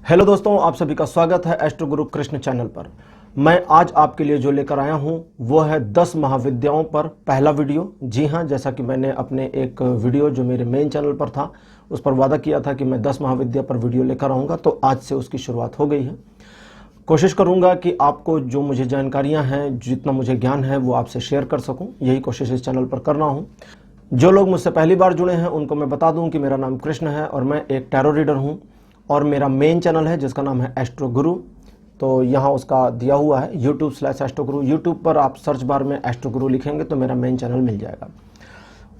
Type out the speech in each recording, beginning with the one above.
Hello दोस्तों, आप सभी का स्वागत है एस्ट्रो गुरु कृष्ण चैनल पर। मैं आज आपके लिए जो लेकर आया हूं वो है 10 महाविद्याओं पर पहला वीडियो। जी हां, जैसा कि मैंने अपने एक वीडियो जो मेरे मेन चैनल पर था उस पर वादा किया था कि मैं 10 महाविद्या पर वीडियो लेकर आऊंगा, तो आज से उसकी शुरुआत हो गई है। कोशिश करूंगा कि आपको जो मुझे जानकारियां हैं, जितना मुझे ज्ञान है, वो आपसे शेयर कर सकूं। यही कोशिश इस चैनल पर कर रहा हूं। जो लोग मुझसे पहली बार जुड़े हैं उनको मैं बता दूं कि मेरा नाम कृष्ण है और मैं एक टैरो रीडर हूं और मेरा मेन चैनल है जिसका नाम है एस्ट्रो गुरु। तो यहाँ उसका दिया हुआ है YouTube/एस्ट्रो गुरु। यूट्यूब पर आप सर्च बार में एस्ट्रो गुरु लिखेंगे तो मेरा मेन चैनल मिल जाएगा।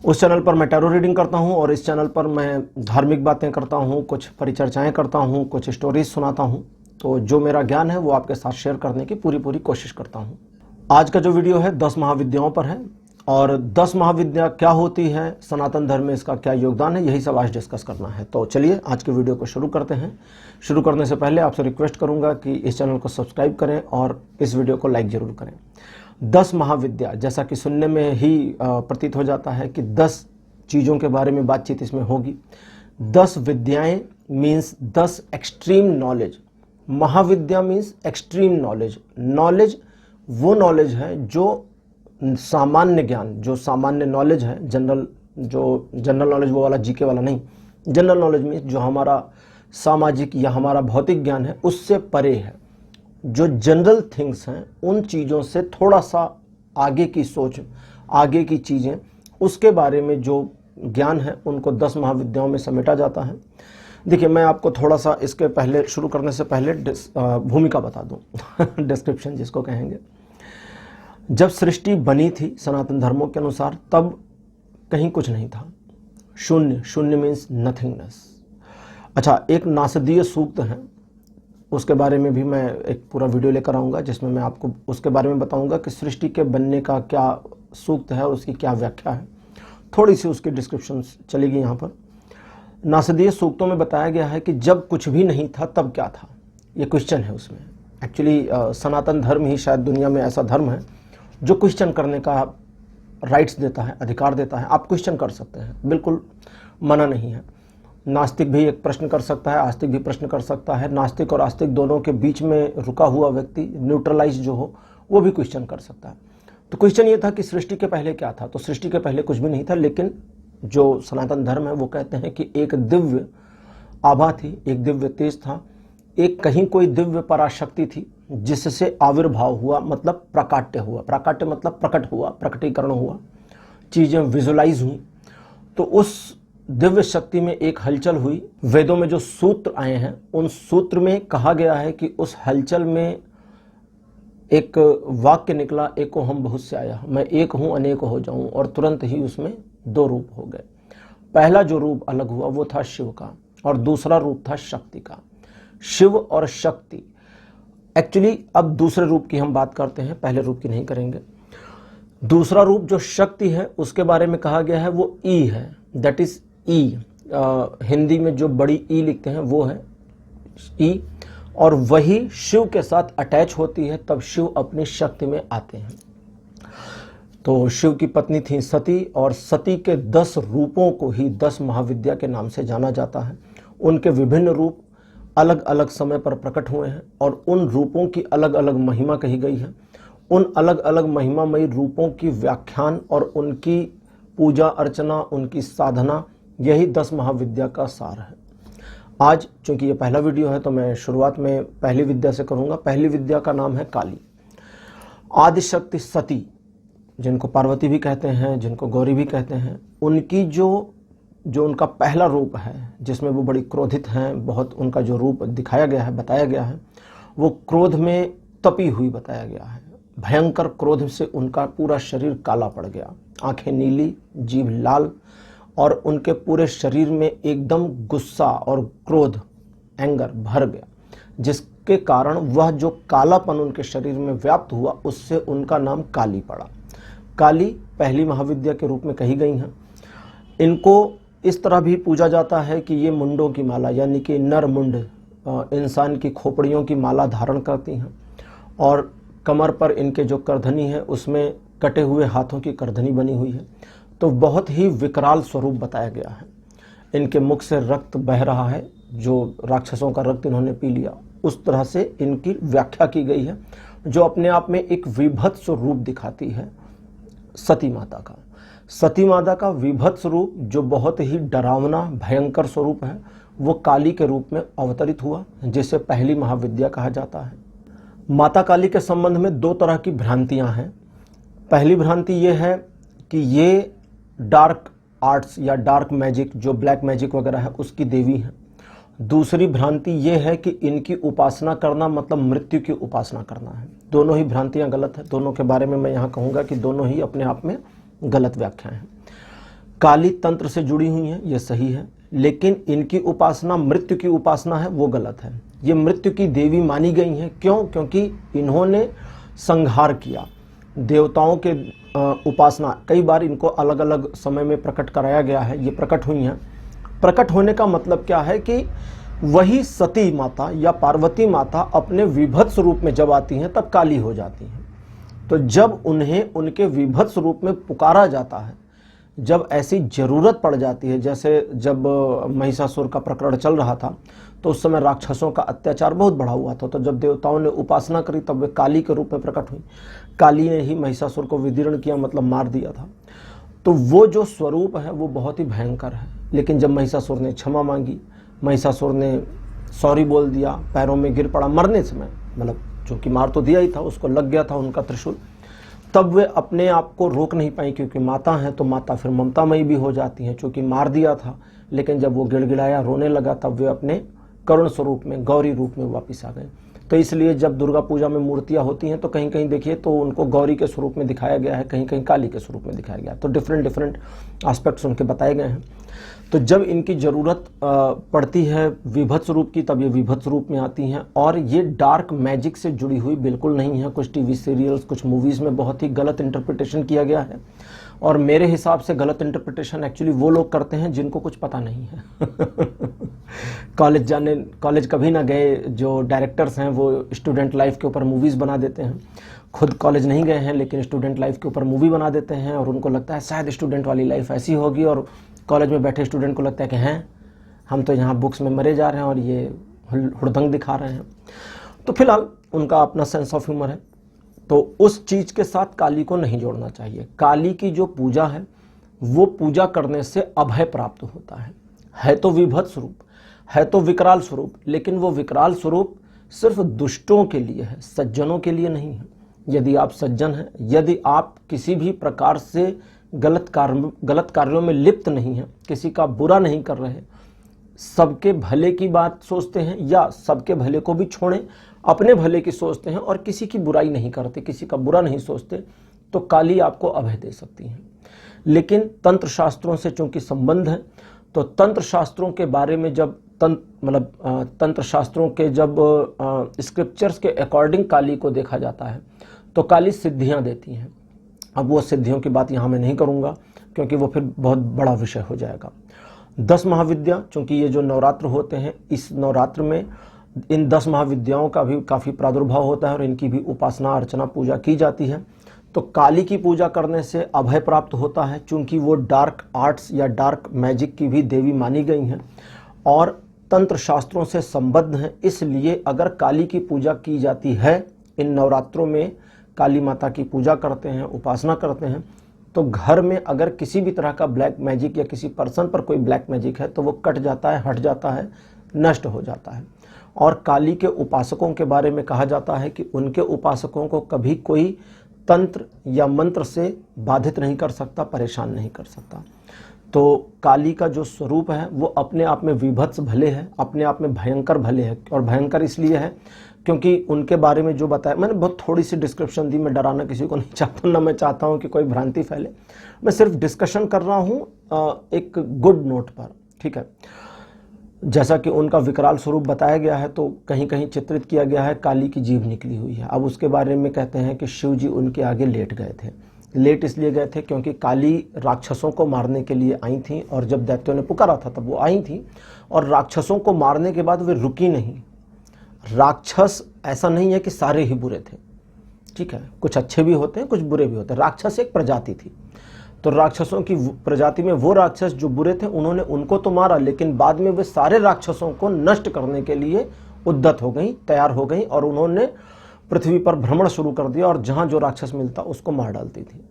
उस चैनल पर मैं टैरो रीडिंग करता हूँ और इस चैनल पर मैं धार्मिक बातें करता हूँ, कुछ परिचर्चाएँ करता हूँ, कुछ स्टोरीज सुनाता हूँ। तो जो मेरा ज्ञान है वो आपके साथ शेयर करने की पूरी कोशिश करता हूँ। आज का जो वीडियो है 10 महाविद्याओं पर है और 10 महाविद्या क्या होती है, सनातन धर्म में इसका क्या योगदान है, यही सब आज डिस्कस करना है। तो चलिए आज के वीडियो को शुरू करते हैं। शुरू करने से पहले आपसे रिक्वेस्ट करूंगा कि इस चैनल को सब्सक्राइब करें और इस वीडियो को लाइक जरूर करें। 10 महाविद्या, जैसा कि सुनने में ही प्रतीत हो जाता है कि 10 चीज़ों के बारे में बातचीत इसमें होगी। 10 विद्याएं मीन्स 10 एक्सट्रीम नॉलेज। महाविद्या मीन्स एक्सट्रीम नॉलेज। नॉलेज वो नॉलेज है जो सामान्य ज्ञान, जो सामान्य नॉलेज है, जनरल नॉलेज वो वाला जीके वाला नहीं। जनरल नॉलेज में जो हमारा सामाजिक या हमारा भौतिक ज्ञान है उससे परे है। जो जनरल थिंग्स हैं उन चीज़ों से थोड़ा सा आगे की सोच, आगे की चीज़ें, उसके बारे में जो ज्ञान है उनको 10 महाविद्याओं में समेटा जाता है। देखिए, मैं आपको थोड़ा सा इसके पहले, शुरू करने से पहले भूमिका बता दूं डिस्क्रिप्शन जिसको कहेंगे। जब सृष्टि बनी थी सनातन धर्मों के अनुसार, तब कहीं कुछ नहीं था। शून्य, शून्य मीन्स नथिंगनेस। अच्छा, एक नासदीय सूक्त है, उसके बारे में भी मैं एक पूरा वीडियो लेकर आऊँगा जिसमें मैं आपको उसके बारे में बताऊँगा कि सृष्टि के बनने का क्या सूक्त है और उसकी क्या व्याख्या है। थोड़ी सी उसकी डिस्क्रिप्शन चलेगी यहाँ पर। नासदीय सूक्तों में बताया गया है कि जब कुछ भी नहीं था तब क्या था, ये क्वेश्चन है उसमें। एक्चुअली सनातन धर्म ही शायद दुनिया में ऐसा धर्म है जो क्वेश्चन करने का राइट्स देता है, अधिकार देता है। आप क्वेश्चन कर सकते हैं, बिल्कुल मना नहीं है। नास्तिक भी एक प्रश्न कर सकता है, आस्तिक भी प्रश्न कर सकता है। नास्तिक और आस्तिक दोनों के बीच में रुका हुआ व्यक्ति, न्यूट्रलाइज जो हो, वो भी क्वेश्चन कर सकता है। तो क्वेश्चन ये था कि सृष्टि के पहले क्या था। तो सृष्टि के पहले कुछ भी नहीं था, लेकिन जो सनातन धर्म है वो कहते हैं कि एक दिव्य आभा थी, एक दिव्य तेज था, एक कहीं कोई दिव्य पराशक्ति थी जिससे आविर्भाव हुआ, मतलब प्राकाट्य हुआ। प्राकाट्य मतलब प्रकट हुआ, प्रकटीकरण हुआ, चीजें विजुलाइज हुई। तो उस दिव्य शक्ति में एक हलचल हुई। वेदों में जो सूत्र आए हैं उन सूत्र में कहा गया है कि उस हलचल में एक वाक्य निकला, एको हम बहुत से आया, मैं एक हूं अनेक हो जाऊं, और तुरंत ही उसमें 2 रूप हो गए। पहला जो रूप अलग हुआ वो था शिव का और दूसरा रूप था शक्ति का। शिव और शक्ति, एक्चुअली अब दूसरे रूप की हम बात करते हैं, पहले रूप की नहीं करेंगे। दूसरा रूप जो शक्ति है उसके बारे में कहा गया है वो ई है, दैट इज ई। हिंदी में जो बड़ी ई लिखते हैं वो है ई, और वही शिव के साथ अटैच होती है, तब शिव अपनी शक्ति में आते हैं। तो शिव की पत्नी थी सती, और सती के 10 रूपों को ही 10 महाविद्या के नाम से जाना जाता है। उनके विभिन्न रूप अलग अलग समय पर प्रकट हुए हैं और उन रूपों की अलग अलग महिमा कही गई है। उन अलग अलग महिमामयी रूपों की व्याख्यान और उनकी पूजा अर्चना, उनकी साधना, यही 10 महाविद्या का सार है। आज चूंकि ये पहला वीडियो है तो मैं शुरुआत में पहली विद्या से करूंगा। पहली विद्या का नाम है काली। आदिशक्ति सती, जिनको पार्वती भी कहते हैं, जिनको गौरी भी कहते हैं, उनकी जो उनका पहला रूप है जिसमें वो बड़ी क्रोधित हैं, बहुत उनका जो रूप दिखाया गया है, बताया गया है, वो क्रोध में तपी हुई बताया गया है। भयंकर क्रोध से उनका पूरा शरीर काला पड़ गया, आंखें नीली, जीभ लाल, और उनके पूरे शरीर में एकदम गुस्सा और क्रोध, एंगर भर गया, जिसके कारण वह जो कालापन उनके शरीर में व्याप्त हुआ उससे उनका नाम काली पड़ा। काली पहली महाविद्या के रूप में कही गई हैं। इनको इस तरह भी पूजा जाता है कि ये मुंडों की माला, यानी कि नर मुंड, इंसान की खोपड़ियों की माला धारण करती हैं, और कमर पर इनके जो करधनी है उसमें कटे हुए हाथों की करधनी बनी हुई है। तो बहुत ही विकराल स्वरूप बताया गया है। इनके मुख से रक्त बह रहा है, जो राक्षसों का रक्त इन्होंने पी लिया, उस तरह से इनकी व्याख्या की गई है, जो अपने आप में एक विभत्स रूप दिखाती है सती माता का। सती माता का विभत्स रूप जो बहुत ही डरावना भयंकर स्वरूप है, वो काली के रूप में अवतरित हुआ, जिसे पहली महाविद्या कहा जाता है। माता काली के संबंध में दो तरह की भ्रांतियां हैं। पहली भ्रांति ये है कि ये डार्क आर्ट्स या डार्क मैजिक, जो ब्लैक मैजिक वगैरह है, उसकी देवी है। दूसरी भ्रांति ये है कि इनकी उपासना करना मतलब मृत्यु की उपासना करना है। दोनों ही भ्रांतियां गलत है। दोनों के बारे में मैं यहाँ कहूँगा कि दोनों ही अपने आप में गलत व्याख्याएं हैं। काली तंत्र से जुड़ी हुई हैं, ये सही है, लेकिन इनकी उपासना मृत्यु की उपासना है, वो गलत है। ये मृत्यु की देवी मानी गई हैं। क्यों? क्योंकि इन्होंने संहार किया देवताओं के उपासना। कई बार इनको अलग अलग समय में प्रकट कराया गया है, ये प्रकट हुई हैं। प्रकट होने का मतलब क्या है कि वही सती माता या पार्वती माता अपने विभत्स रूप में जब आती हैं तब काली हो जाती हैं। तो जब उन्हें उनके विभत्स रूप में पुकारा जाता है, जब ऐसी जरूरत पड़ जाती है, जैसे जब महिषासुर का प्रकरण चल रहा था तो उस समय राक्षसों का अत्याचार बहुत बढ़ा हुआ था, तो जब देवताओं ने उपासना करी तब वे काली के रूप में प्रकट हुई। काली ने ही महिषासुर को विदीर्ण किया, मतलब मार दिया था। तो वो जो स्वरूप है वो बहुत ही भयंकर है। लेकिन जब महिषासुर ने क्षमा मांगी, महिषासुर ने सॉरी बोल दिया, पैरों में गिर पड़ा मरने समय, मतलब चूंकि मार तो दिया ही था, उसको लग गया था उनका त्रिशूल, तब वे अपने आप को रोक नहीं पाई, क्योंकि माता हैं तो माता फिर ममतामयी भी हो जाती हैं। चूंकि मार दिया था, लेकिन जब वो गिड़गिड़ाया, रोने लगा, तब वे अपने करुण स्वरूप में, गौरी रूप में वापस आ गए। तो इसलिए जब दुर्गा पूजा में मूर्तियां होती हैं तो कहीं कहीं देखिए तो उनको गौरी के स्वरूप में दिखाया गया है, कहीं कहीं काली के स्वरूप में दिखाया गया है। तो डिफरेंट एस्पेक्ट्स उनके बताए गए हैं। तो जब इनकी ज़रूरत पड़ती है विभत्स रूप की, तब ये विभत्स रूप में आती हैं। और ये डार्क मैजिक से जुड़ी हुई बिल्कुल नहीं है। कुछ टीवी सीरियल्स, कुछ मूवीज़ में बहुत ही गलत इंटरप्रिटेशन किया गया है, और मेरे हिसाब से गलत इंटरप्रिटेशन एक्चुअली वो लोग करते हैं जिनको कुछ पता नहीं है। कॉलेज कभी ना गए जो डायरेक्टर्स हैं, वो स्टूडेंट लाइफ के ऊपर मूवीज़ बना देते हैं। खुद कॉलेज नहीं गए हैं लेकिन स्टूडेंट लाइफ के ऊपर मूवी बना देते हैं, और उनको लगता है शायद स्टूडेंट वाली लाइफ ऐसी होगी, और कॉलेज में बैठे स्टूडेंट को लगता है कि हैं हम तो यहाँ बुक्स में मरे जा रहे हैं और ये हुड़दंग दिखा रहे हैं। तो फिलहाल उनका अपना सेंस ऑफ ह्यूमर है, तो उस चीज़ के साथ काली को नहीं जोड़ना चाहिए। काली की जो पूजा है वो पूजा करने से अभय प्राप्त होता है तो विभत्स स्वरूप, है तो विकराल स्वरूप, लेकिन वो विकराल स्वरूप सिर्फ दुष्टों के लिए है, सज्जनों के लिए नहीं है। यदि आप सज्जन हैं, यदि आप किसी भी प्रकार से गलत कार्यों में लिप्त नहीं हैं, किसी का बुरा नहीं कर रहे, सबके भले की बात सोचते हैं, या सबके भले को भी छोड़ें अपने भले की सोचते हैं और किसी की बुराई नहीं करते, किसी का बुरा नहीं सोचते, तो काली आपको अभय दे सकती हैं। लेकिन तंत्र शास्त्रों से चूंकि संबंध है, तो तंत्र शास्त्रों के बारे में जब तंत्र शास्त्रों के जब स्क्रिप्चर्स के अकॉर्डिंग काली को देखा जाता है तो काली सिद्धियां देती हैं। अब वो सिद्धियों की बात यहाँ मैं नहीं करूँगा क्योंकि वो फिर बहुत बड़ा विषय हो जाएगा। 10 महाविद्या, चूँकि ये जो नवरात्र होते हैं, इस नवरात्र में इन 10 महाविद्याओं का भी काफ़ी प्रादुर्भाव होता है और इनकी भी उपासना अर्चना पूजा की जाती है। तो काली की पूजा करने से अभय प्राप्त होता है, चूँकि वो डार्क आर्ट्स या डार्क मैजिक की भी देवी मानी गई हैं और तंत्र शास्त्रों से संबद्ध हैं। इसलिए अगर काली की पूजा की जाती है, इन नवरात्रों में काली माता की पूजा करते हैं, उपासना करते हैं, तो घर में अगर किसी भी तरह का ब्लैक मैजिक या किसी पर्सन पर कोई ब्लैक मैजिक है तो वो कट जाता है, हट जाता है, नष्ट हो जाता है। और काली के उपासकों के बारे में कहा जाता है कि उनके उपासकों को कभी कोई तंत्र या मंत्र से बाधित नहीं कर सकता, परेशान नहीं कर सकता। तो काली का जो स्वरूप है वो अपने आप में विभत्स भले है, अपने आप में भयंकर भले है। और भयंकर इसलिए है क्योंकि उनके बारे में जो बताया, मैंने बहुत थोड़ी सी डिस्क्रिप्शन दी, मैं डराना किसी को नहीं चाहता, ना मैं चाहता हूँ कि कोई भ्रांति फैले, मैं सिर्फ डिस्कशन कर रहा हूँ एक गुड नोट पर, ठीक है। जैसा कि उनका विकराल स्वरूप बताया गया है तो कहीं कहीं चित्रित किया गया है काली की जीभ निकली हुई है। अब उसके बारे में कहते हैं कि शिव जी उनके आगे लेट गए थे। लेट इसलिए गए थे क्योंकि काली राक्षसों को मारने के लिए आई थी और जब दैत्यों ने पुकारा था तब वो आई थी, और राक्षसों को मारने के बाद वे रुकी नहीं। राक्षस ऐसा नहीं है कि सारे ही बुरे थे, ठीक है, कुछ अच्छे भी होते हैं, कुछ बुरे भी होते हैं। राक्षस एक प्रजाति थी, तो राक्षसों की प्रजाति में वो राक्षस जो बुरे थे उन्होंने उनको तो मारा, लेकिन बाद में वे सारे राक्षसों को नष्ट करने के लिए उद्यत हो गई, तैयार हो गई, और उन्होंने पृथ्वी पर भ्रमण शुरू कर दिया और जहां जो राक्षस मिलता उसको मार डालती थी।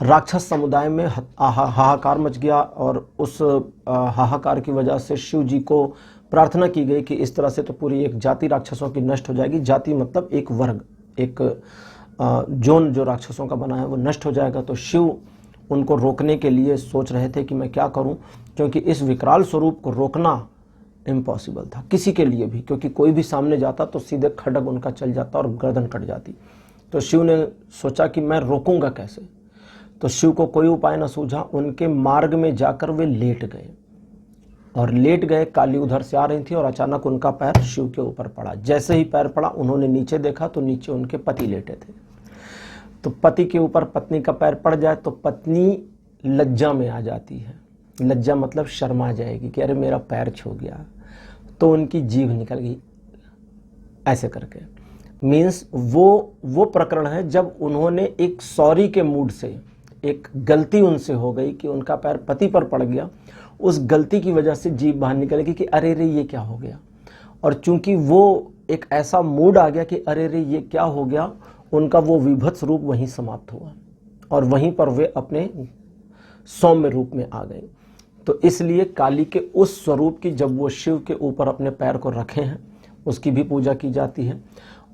राक्षस समुदाय में हाहाकार मच गया और उस हाहाकार की वजह से शिव जी को प्रार्थना की गई कि इस तरह से तो पूरी एक जाति राक्षसों की नष्ट हो जाएगी। जाति मतलब एक वर्ग, एक जोन जो राक्षसों का बना है वो नष्ट हो जाएगा। तो शिव उनको रोकने के लिए सोच रहे थे कि मैं क्या करूं, क्योंकि इस विकराल स्वरूप को रोकना इम्पॉसिबल था किसी के लिए भी, क्योंकि कोई भी सामने जाता तो सीधे खड्ग उनका चल जाता और गर्दन कट जाती। तो शिव ने सोचा कि मैं रोकूंगा कैसे। तो शिव को कोई उपाय न सूझा। उनके मार्ग में जाकर वे लेट गए और लेट गए। काली उधर से आ रही थी और अचानक उनका पैर शिव के ऊपर पड़ा। जैसे ही पैर पड़ा उन्होंने नीचे देखा तो नीचे उनके पति लेटे थे। तो पति के ऊपर पत्नी का पैर पड़ जाए तो पत्नी लज्जा में आ जाती है। लज्जा मतलब शर्मा जाएगी कि अरे मेरा पैर छू गया, तो उनकी जीभ निकल गई ऐसे करके। मीन्स वो प्रकरण है जब उन्होंने एक सॉरी के मूड से, एक गलती उनसे हो गई कि उनका पैर पति पर पड़ गया, उस गलती की वजह से जीभ बाहर निकल गई कि अरे रे ये क्या हो गया। और चूंकि वो एक ऐसा मूड आ गया कि अरे रे ये क्या हो गया, उनका वो विभत्स रूप वहीं समाप्त हुआ और वहीं पर वे अपने सौम्य रूप में आ गए। तो इसलिए काली के उस स्वरूप की जब वो शिव के ऊपर अपने पैर को रखे हैं उसकी भी पूजा की जाती है।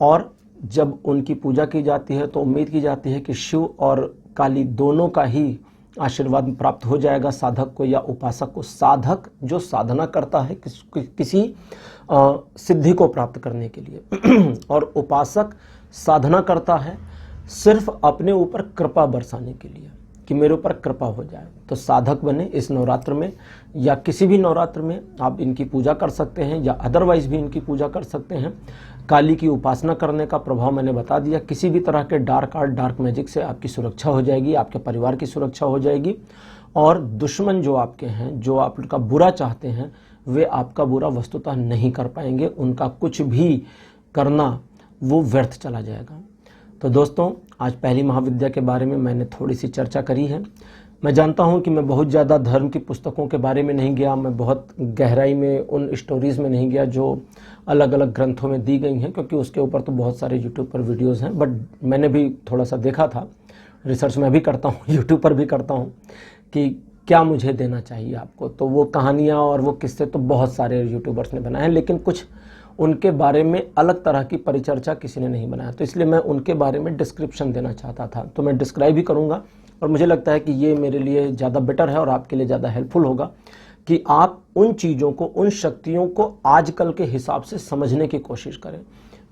और जब उनकी पूजा की जाती है तो उम्मीद की जाती है कि शिव और काली दोनों का ही आशीर्वाद प्राप्त हो जाएगा साधक को या उपासक को। साधक जो साधना करता है किसी सिद्धि को प्राप्त करने के लिए और उपासक साधना करता है सिर्फ अपने ऊपर कृपा बरसाने के लिए कि मेरे ऊपर कृपा हो जाए। तो साधक बने इस नवरात्र में या किसी भी नवरात्र में आप इनकी पूजा कर सकते हैं या अदरवाइज भी इनकी पूजा कर सकते हैं। काली की उपासना करने का प्रभाव मैंने बता दिया। किसी भी तरह के डार्क आर्ट, डार्क मैजिक से आपकी सुरक्षा हो जाएगी, आपके परिवार की सुरक्षा हो जाएगी और दुश्मन जो आपके हैं, जो आपका बुरा चाहते हैं, वे आपका बुरा वस्तुतः नहीं कर पाएंगे। उनका कुछ भी करना वो व्यर्थ चला जाएगा। तो दोस्तों, आज पहली महाविद्या के बारे में मैंने थोड़ी सी चर्चा करी है। मैं जानता हूं कि मैं बहुत ज़्यादा धर्म की पुस्तकों के बारे में नहीं गया, मैं बहुत गहराई में उन स्टोरीज़ में नहीं गया जो अलग अलग ग्रंथों में दी गई हैं, क्योंकि उसके ऊपर तो बहुत सारे यूट्यूब पर वीडियोज़ हैं। बट मैंने भी थोड़ा सा देखा था, रिसर्च मैं भी करता हूँ, यूट्यूब पर भी करता हूँ कि क्या मुझे देना चाहिए आपको। तो वो कहानियाँ और वो किस्से तो बहुत सारे यूट्यूबर्स ने बनाए हैं, लेकिन कुछ उनके बारे में अलग तरह की परिचर्चा किसी ने नहीं बनाया। तो इसलिए मैं उनके बारे में डिस्क्रिप्शन देना चाहता था, तो मैं डिस्क्राइब ही करूँगा। और मुझे लगता है कि ये मेरे लिए ज़्यादा बेटर है और आपके लिए ज़्यादा हेल्पफुल होगा कि आप उन चीज़ों को, उन शक्तियों को आजकल के हिसाब से समझने की कोशिश करें,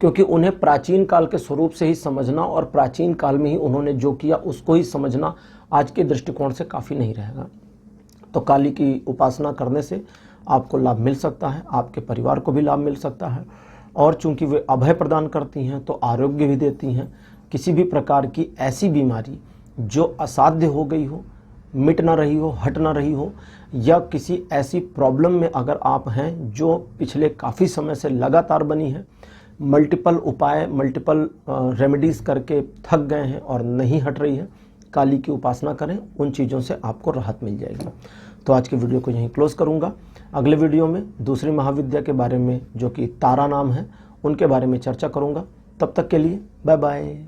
क्योंकि उन्हें प्राचीन काल के स्वरूप से ही समझना और प्राचीन काल में ही उन्होंने जो किया उसको ही समझना आज के दृष्टिकोण से काफ़ी नहीं रहेगा। तो काली की उपासना करने से आपको लाभ मिल सकता है, आपके परिवार को भी लाभ मिल सकता है। और चूंकि वे अभय प्रदान करती हैं तो आरोग्य भी देती हैं। किसी भी प्रकार की ऐसी बीमारी जो असाध्य हो गई हो, मिट ना रही हो, हट ना रही हो, या किसी ऐसी प्रॉब्लम में अगर आप हैं जो पिछले काफ़ी समय से लगातार बनी है, मल्टीपल उपाय, मल्टीपल रेमेडीज़ करके थक गए हैं और नहीं हट रही है, काली की उपासना करें, उन चीज़ों से आपको राहत मिल जाएगी। तो आज की वीडियो को यहीं क्लोज करूंगा। अगले वीडियो में दूसरी महाविद्या के बारे में, जो कि तारा नाम है, उनके बारे में चर्चा करूंगा। तब तक के लिए बाय बाय।